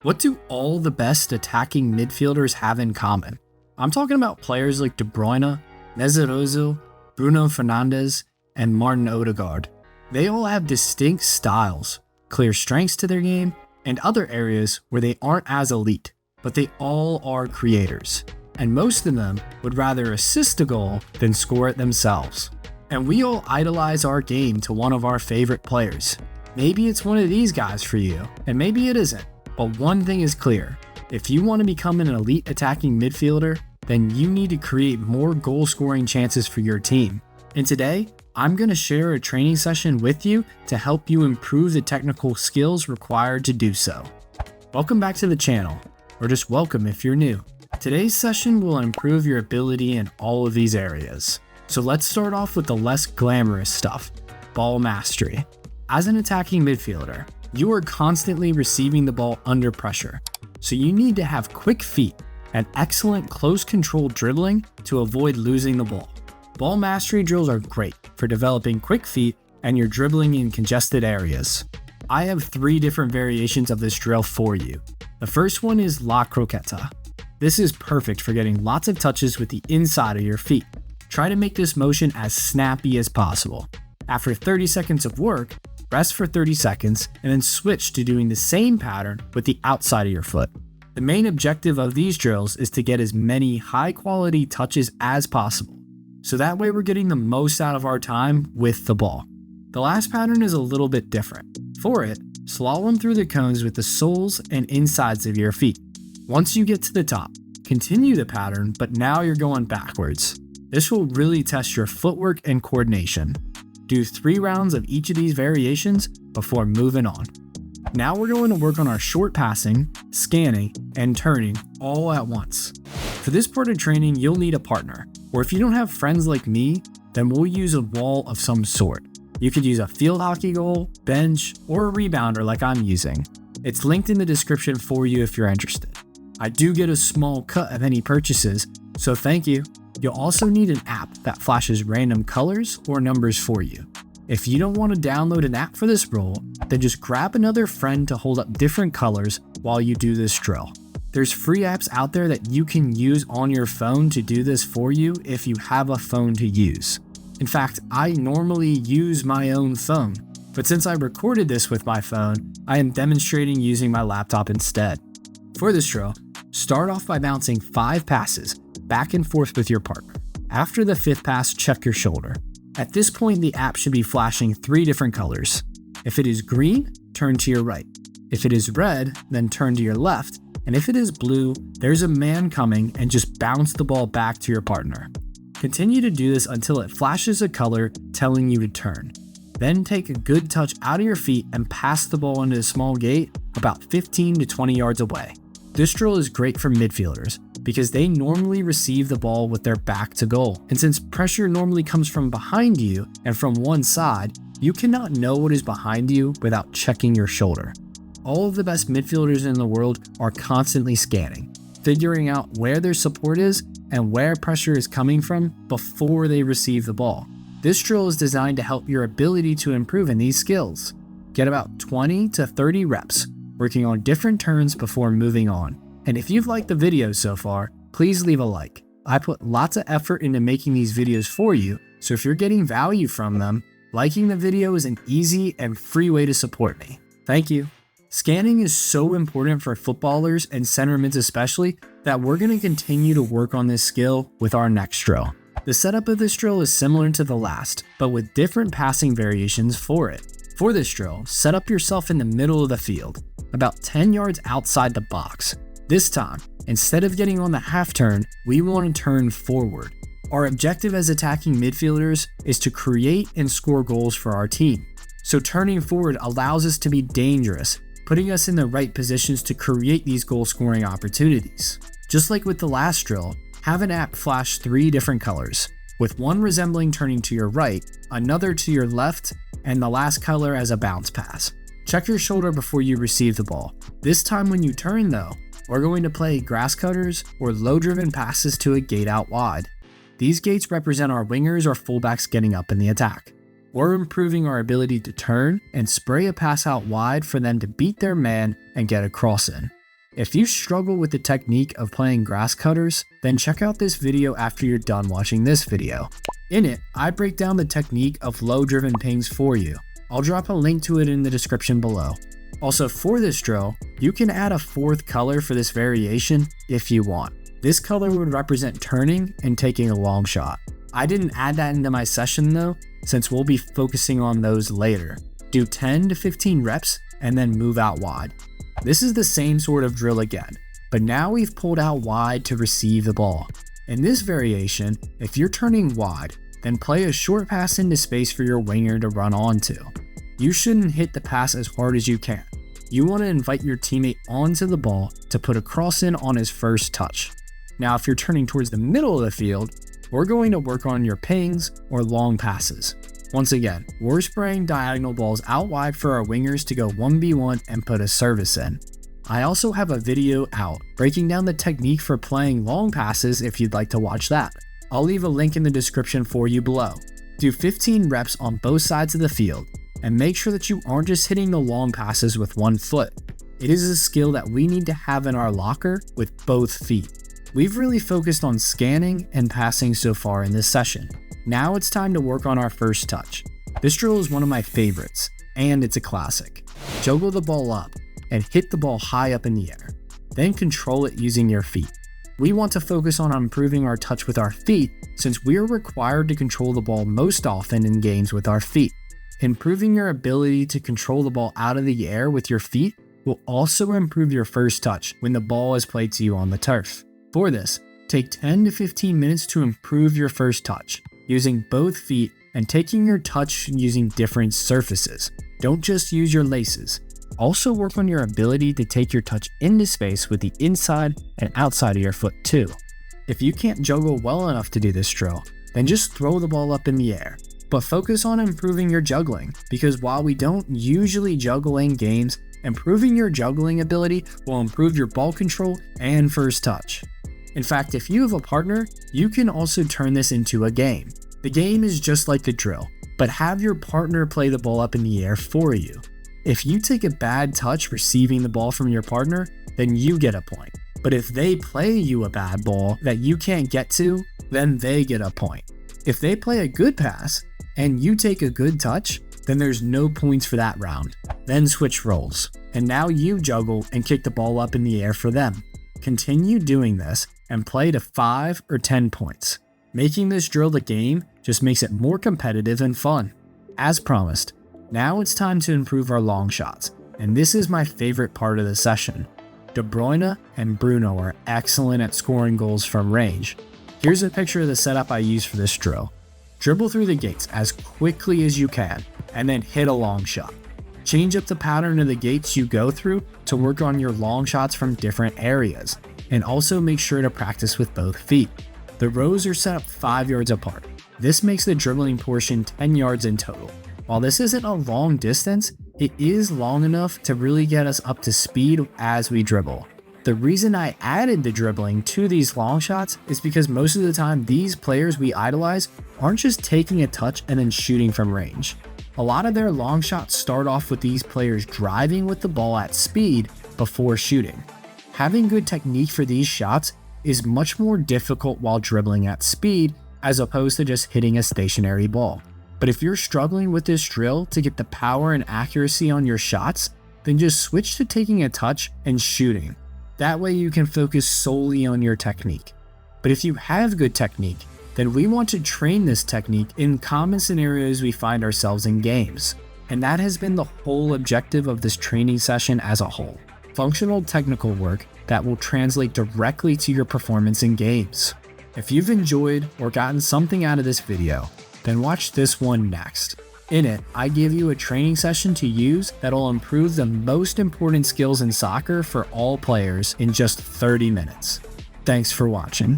What do all the best attacking midfielders have in common? I'm talking about players like De Bruyne, Mesut Ozil, Bruno Fernandes, and Martin Odegaard. They all have distinct styles, clear strengths to their game, and other areas where they aren't as elite, but they all are creators. And most of them would rather assist a goal than score it themselves. And we all idolize our game to one of our favorite players. Maybe it's one of these guys for you, and maybe it isn't. But one thing is clear, if you want to become an elite attacking midfielder, then you need to create more goal scoring chances for your team. And today, I'm going to share a training session with you to help you improve the technical skills required to do so. Welcome back to the channel, or just welcome if you're new. Today's session will improve your ability in all of these areas. So let's start off with the less glamorous stuff, ball mastery. As an attacking midfielder, you are constantly receiving the ball under pressure, so you need to have quick feet and excellent close control dribbling to avoid losing the ball. Ball mastery drills are great for developing quick feet and your dribbling in congested areas. I have 3 different variations of this drill for you. The first one is La Croqueta. This is perfect for getting lots of touches with the inside of your feet. Try to make this motion as snappy as possible. After 30 seconds of work, rest for 30 seconds, and then switch to doing the same pattern with the outside of your foot. The main objective of these drills is to get as many high-quality touches as possible, so that way we're getting the most out of our time with the ball. The last pattern is a little bit different. For it, slalom through the cones with the soles and insides of your feet. Once you get to the top, continue the pattern, but now you're going backwards. This will really test your footwork and coordination. Do 3 rounds of each of these variations before moving on. Now we're going to work on our short passing, scanning, and turning all at once. For this part of training, you'll need a partner, or if you don't have friends like me, then we'll use a wall of some sort. You could use a field hockey goal, bench, or a rebounder like I'm using. It's linked in the description for you if you're interested. I do get a small cut of any purchases, so thank you. You'll also need an app that flashes random colors or numbers for you. If you don't want to download an app for this role, then just grab another friend to hold up different colors while you do this drill. There's free apps out there that you can use on your phone to do this for you if you have a phone to use. In fact, I normally use my own phone, but since I recorded this with my phone, I am demonstrating using my laptop instead. For this drill, start off by bouncing 5 passes back and forth with your partner. After the 5th pass, check your shoulder. At this point, the app should be flashing 3 different colors. If it is green, turn to your right. If it is red, then turn to your left. And if it is blue, there's a man coming and just bounce the ball back to your partner. Continue to do this until it flashes a color telling you to turn. Then take a good touch out of your feet and pass the ball into a small gate about 15 to 20 yards away. This drill is great for midfielders because they normally receive the ball with their back to goal. And since pressure normally comes from behind you and from one side, you cannot know what is behind you without checking your shoulder. All of the best midfielders in the world are constantly scanning, figuring out where their support is and where pressure is coming from before they receive the ball. This drill is designed to help your ability to improve in these skills. Get about 20 to 30 reps, working on different turns before moving on. And if you've liked the video so far, please leave a like. I put lots of effort into making these videos for you, so if you're getting value from them, liking the video is an easy and free way to support me. Thank you. Scanning is so important for footballers and center mids especially that we're going to continue to work on this skill with our next drill. The setup of this drill is similar to the last, but with different passing variations for it. For this drill, set up yourself in the middle of the field, about 10 yards outside the box. This time, instead of getting on the half turn, we want to turn forward. Our objective as attacking midfielders is to create and score goals for our team. So turning forward allows us to be dangerous, putting us in the right positions to create these goal scoring opportunities. Just like with the last drill, have an app flash 3 different colors, with one resembling turning to your right, another to your left, and the last color as a bounce pass. Check your shoulder before you receive the ball. This time when you turn though, we're going to play grasscutters or low-driven passes to a gate out wide. These gates represent our wingers or fullbacks getting up in the attack. We're improving our ability to turn and spray a pass out wide for them to beat their man and get a cross in. If you struggle with the technique of playing grasscutters, then check out this video after you're done watching this video. In it, I break down the technique of low-driven pings for you. I'll drop a link to it in the description below. Also, for this drill, you can add a 4th color for this variation if you want. This color would represent turning and taking a long shot. I didn't add that into my session though, since we'll be focusing on those later. Do 10 to 15 reps and then move out wide. This is the same sort of drill again, but now we've pulled out wide to receive the ball. In this variation, if you're turning wide, then play a short pass into space for your winger to run onto. You shouldn't hit the pass as hard as you can. You want to invite your teammate onto the ball to put a cross in on his first touch. Now, if you're turning towards the middle of the field, we're going to work on your pings or long passes. Once again, we're spraying diagonal balls out wide for our wingers to go 1v1 and put a service in. I also have a video out breaking down the technique for playing long passes if you'd like to watch that. I'll leave a link in the description for you below. Do 15 reps on both sides of the field, and make sure that you aren't just hitting the long passes with one foot. It is a skill that we need to have in our locker with both feet. We've really focused on scanning and passing so far in this session. Now it's time to work on our first touch. This drill is one of my favorites, and it's a classic. Juggle the ball up and hit the ball high up in the air. Then control it using your feet. We want to focus on improving our touch with our feet since we are required to control the ball most often in games with our feet. Improving your ability to control the ball out of the air with your feet will also improve your first touch when the ball is played to you on the turf. For this, take 10 to 15 minutes to improve your first touch, using both feet and taking your touch using different surfaces. Don't just use your laces. Also work on your ability to take your touch into space with the inside and outside of your foot too. If you can't juggle well enough to do this drill, then just throw the ball up in the air. But focus on improving your juggling, because while we don't usually juggle in games, improving your juggling ability will improve your ball control and first touch. In fact, if you have a partner, you can also turn this into a game. The game is just like the drill, but have your partner play the ball up in the air for you. If you take a bad touch receiving the ball from your partner, then you get a point. But if they play you a bad ball that you can't get to, then they get a point. If they play a good pass, and you take a good touch, then there's no points for that round. Then switch roles, and now you juggle and kick the ball up in the air for them. Continue doing this and play to 5 or 10 points. Making this drill the game just makes it more competitive and fun. As promised, now it's time to improve our long shots, and this is my favorite part of the session. De Bruyne and Bruno are excellent at scoring goals from range. Here's a picture of the setup I use for this drill. Dribble through the gates as quickly as you can, and then hit a long shot. Change up the pattern of the gates you go through to work on your long shots from different areas, and also make sure to practice with both feet. The rows are set up 5 yards apart. This makes the dribbling portion 10 yards in total. While this isn't a long distance, it is long enough to really get us up to speed as we dribble. The reason I added the dribbling to these long shots is because most of the time these players we idolize aren't just taking a touch and then shooting from range. A lot of their long shots start off with these players driving with the ball at speed before shooting. Having good technique for these shots is much more difficult while dribbling at speed as opposed to just hitting a stationary ball. But if you're struggling with this drill to get the power and accuracy on your shots, then just switch to taking a touch and shooting. That way you can focus solely on your technique. But if you have good technique, then we want to train this technique in common scenarios we find ourselves in games. And that has been the whole objective of this training session as a whole. Functional technical work that will translate directly to your performance in games. If you've enjoyed or gotten something out of this video, then watch this one next. In it, I give you a training session to use that'll improve the most important skills in soccer for all players in just 30 minutes. Thanks for watching.